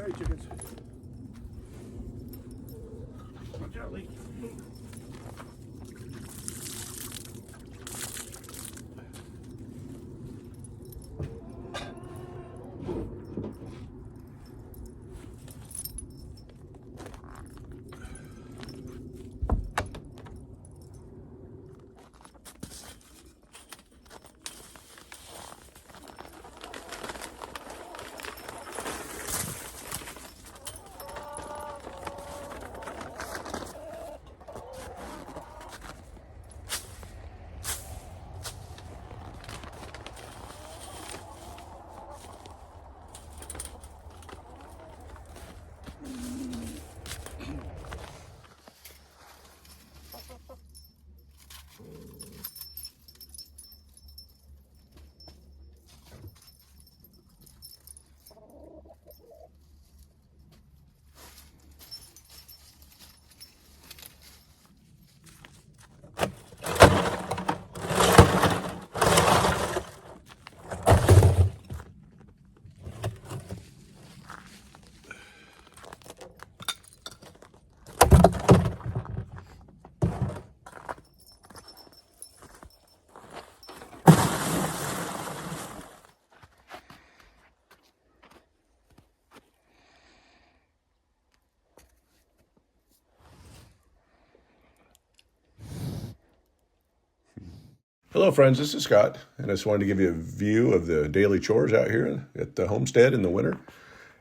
right, chickens. Watch out, Lee. Hello friends, this is Scott, and I just wanted to give you a view of the daily chores out here at the homestead in the winter.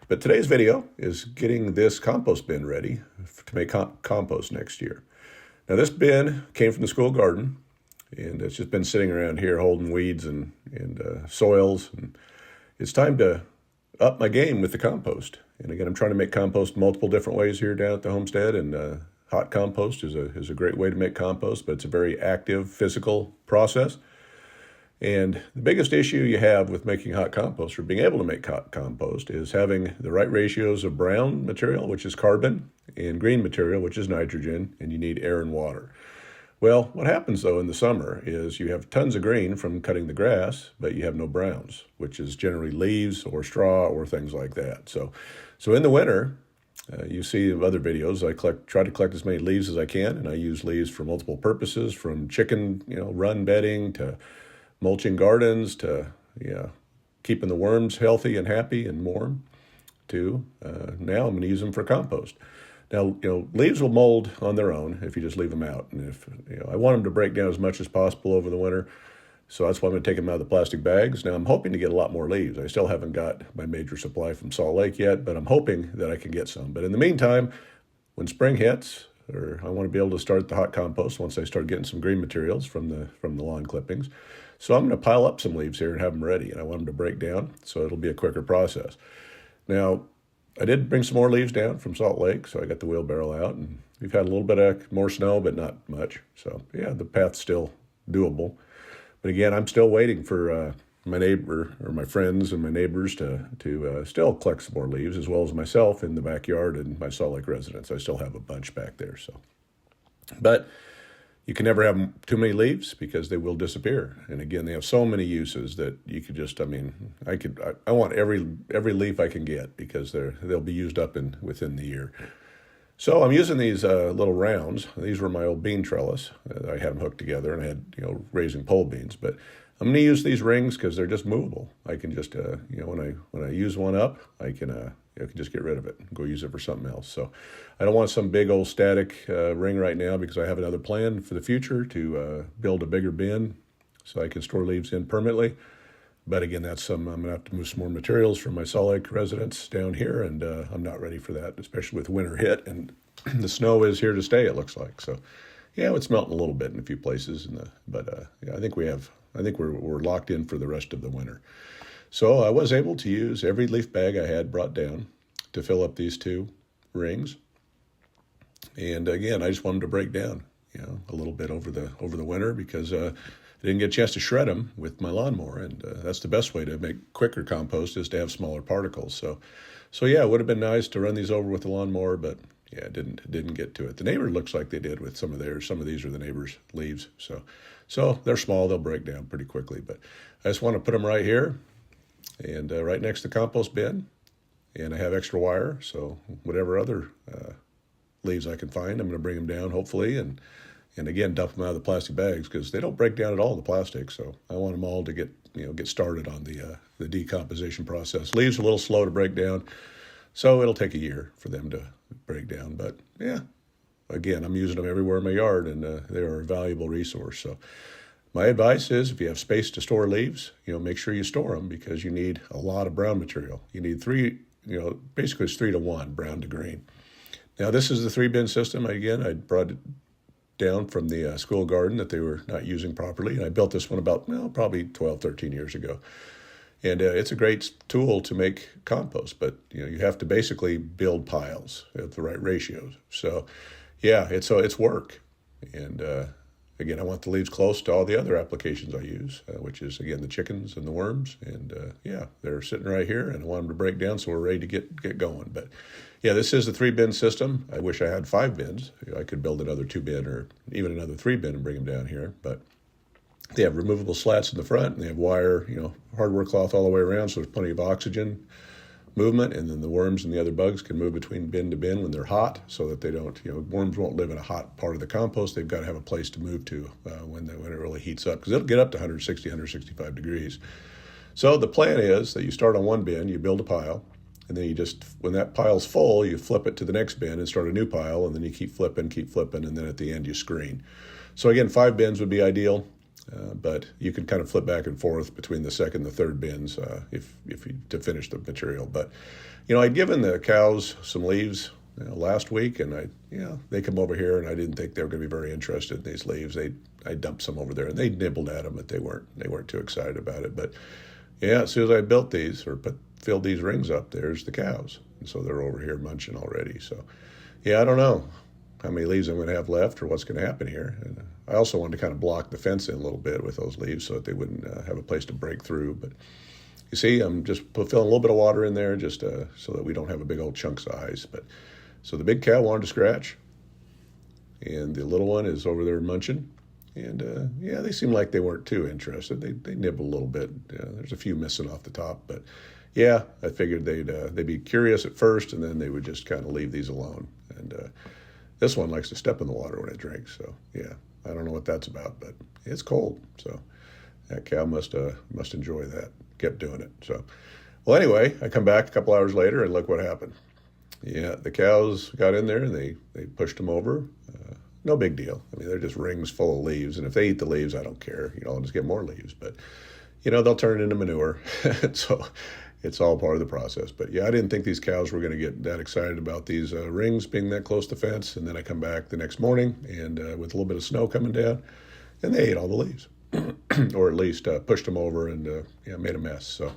But today's video is getting this compost bin ready to make compost next year. Now this bin came from the school garden, and it's just been sitting around here holding weeds and soils. And it's time to up my game with the compost. And again, I'm trying to make compost multiple different ways here down at the homestead, and hot compost is a great way to make compost, but it's a very active physical process. And the biggest issue you have with making hot compost, or being able to make hot compost, is having the right ratios of brown material, which is carbon, and green material, which is nitrogen, and you need air and water. Well, what happens though in the summer is you have tons of green from cutting the grass, but you have no browns, which is generally leaves or straw or things like that. So in the winter, you see in other videos, I try to collect as many leaves as I can, and I use leaves for multiple purposes, from chicken, run bedding, to mulching gardens, to keeping the worms healthy and happy and warm, to now I'm going to use them for compost. Now, leaves will mold on their own if you just leave them out, and if I want them to break down as much as possible over the winter. So that's why I'm going to take them out of the plastic bags. Now, I'm hoping to get a lot more leaves. I still haven't got my major supply from Salt Lake yet, but I'm hoping that I can get some. But in the meantime, when spring hits, or I want to be able to start the hot compost once I start getting some green materials from the lawn clippings. So I'm going to pile up some leaves here and have them ready, and I want them to break down, so it'll be a quicker process. Now, I did bring some more leaves down from Salt Lake, so I got the wheelbarrow out, and we've had a little bit more snow, but not much. So yeah, the path's still doable. But again, I'm still waiting for my neighbor, or my friends and my neighbors, to still collect some more leaves, as well as myself in the backyard and my Salt Lake residence. I still have a bunch back there. But you can never have too many leaves, because they will disappear. And again, they have so many uses that you could just, I want every leaf I can get, because they'll be used up within the year. So I'm using these little rounds. These were my old bean trellis. I had them hooked together, and I had raising pole beans. But I'm going to use these rings because they're just movable. I can just when I use one up, I can just get rid of it and go use it for something else. So I don't want some big old static ring right now, because I have another plan for the future to build a bigger bin so I can store leaves in permanently. But again, I'm going to have to move some more materials from my Salt Lake residence down here, and I'm not ready for that, especially with winter hit, and the snow is here to stay, it looks like. So yeah, it's melting a little bit in a few places, but I think we're locked in for the rest of the winter. So I was able to use every leaf bag I had brought down to fill up these two rings. And again, I just wanted to break down, a little bit over the winter, because I didn't get a chance to shred them with my lawnmower, and that's the best way to make quicker compost, is to have smaller particles. So yeah, it would have been nice to run these over with the lawnmower, but yeah, didn't get to it. The neighbor looks like they did with some of theirs. Some of these are the neighbor's leaves, so they're small. They'll break down pretty quickly. But I just want to put them right here, and right next to the compost bin, And I have extra wire, so whatever other leaves I can find, I'm going to bring them down hopefully, and again dump them out of the plastic bags because they don't break down at all, the plastic. So I want them all to get started on the decomposition process. Leaves are a little slow to break down, so it'll take a year for them to break down. But yeah, again, I'm using them everywhere in my yard, and they are a valuable resource. So my advice is, if you have space to store leaves, make sure you store them because you need a lot of brown material. You need basically it's 3 to 1 brown to green. Now this is the 3-bin system. Again, I brought it down from the school garden that they were not using properly. And I built this one about probably 12, 13 years ago. And it's a great tool to make compost, but you have to basically build piles at the right ratios. So yeah, it's work. And again, I want the leaves close to all the other applications I use, which is, again, the chickens and the worms. And yeah, they're sitting right here, and I want them to break down, so we're ready to get going. But yeah, this is the 3-bin system. I wish I had 5 bins. I could build another 2-bin or even another 3-bin and bring them down here. But they have removable slats in the front, and they have wire, hardware cloth all the way around, so there's plenty of oxygen movement, and then the worms and the other bugs can move between bin to bin when they're hot, so that they don't, worms won't live in a hot part of the compost. They've got to have a place to move to when it really heats up, because it'll get up to 160, 165 degrees. So the plan is that you start on one bin, you build a pile, and then when that pile's full, you flip it to the next bin and start a new pile, and then you keep flipping, and then at the end you screen. So again, 5 bins would be ideal. But you can kind of flip back and forth between the second and the third bins to finish the material. But I'd given the cows some leaves last week, and they come over here, and I didn't think they were going to be very interested in these leaves. I dumped some over there, and they nibbled at them, but they weren't too excited about it. But yeah, as soon as I built these or filled these rings up, there's the cows, and so they're over here munching already. So yeah, I don't know how many leaves I'm going to have left or what's going to happen here. And I also wanted to kind of block the fence in a little bit with those leaves so that they wouldn't have a place to break through. But you see, I'm just filling a little bit of water in there just so that we don't have a big old chunks of ice. But so the big cow wanted to scratch, and the little one is over there munching. And yeah, they seem like they weren't too interested. They nibble a little bit. There's a few missing off the top, but yeah, I figured they'd be curious at first, and then they would just kind of leave these alone. And this one likes to step in the water when it drinks. So yeah, I don't know what that's about, but it's cold. So that cow must enjoy that. Kept doing it. So, well, anyway, I come back a couple hours later, and look what happened. Yeah, the cows got in there, and they pushed them over. No big deal. I mean, they're just rings full of leaves, and if they eat the leaves, I don't care. I'll just get more leaves. But they'll turn it into manure. So it's all part of the process. But yeah, I didn't think these cows were going to get that excited about these rings being that close to the fence. And then I come back the next morning, and with a little bit of snow coming down, and they ate all the leaves, or at least pushed them over and made a mess. So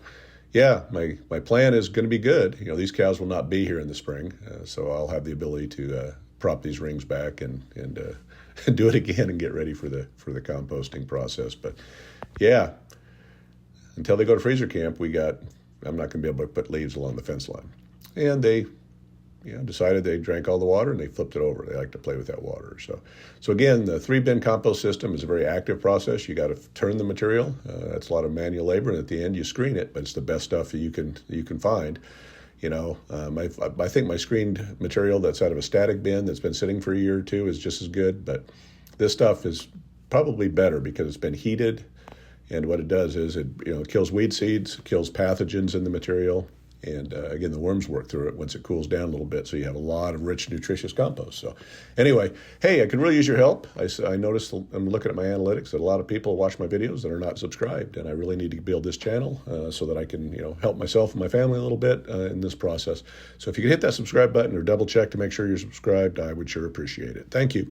yeah, my plan is going to be good. These cows will not be here in the spring, so I'll have the ability to prop these rings back and do it again and get ready for the composting process. But yeah, until they go to freezer camp, I'm not going to be able to put leaves along the fence line. And they decided they drank all the water, and they flipped it over. They like to play with that water. So again, the 3-bin compost system is a very active process. You got to turn the material. That's a lot of manual labor, and at the end you screen it, but it's the best stuff that you can find. I think my screened material that's out of a static bin that's been sitting for a year or two is just as good, but this stuff is probably better because it's been heated. And what it does is it kills weed seeds, kills pathogens in the material, and again, the worms work through it once it cools down a little bit, so you have a lot of rich, nutritious compost. So anyway, hey, I could really use your help. I noticed, I'm looking at my analytics, that a lot of people watch my videos that are not subscribed, and I really need to build this channel so that I can help myself and my family a little bit in this process. So if you could hit that subscribe button or double check to make sure you're subscribed, I would sure appreciate it. Thank you.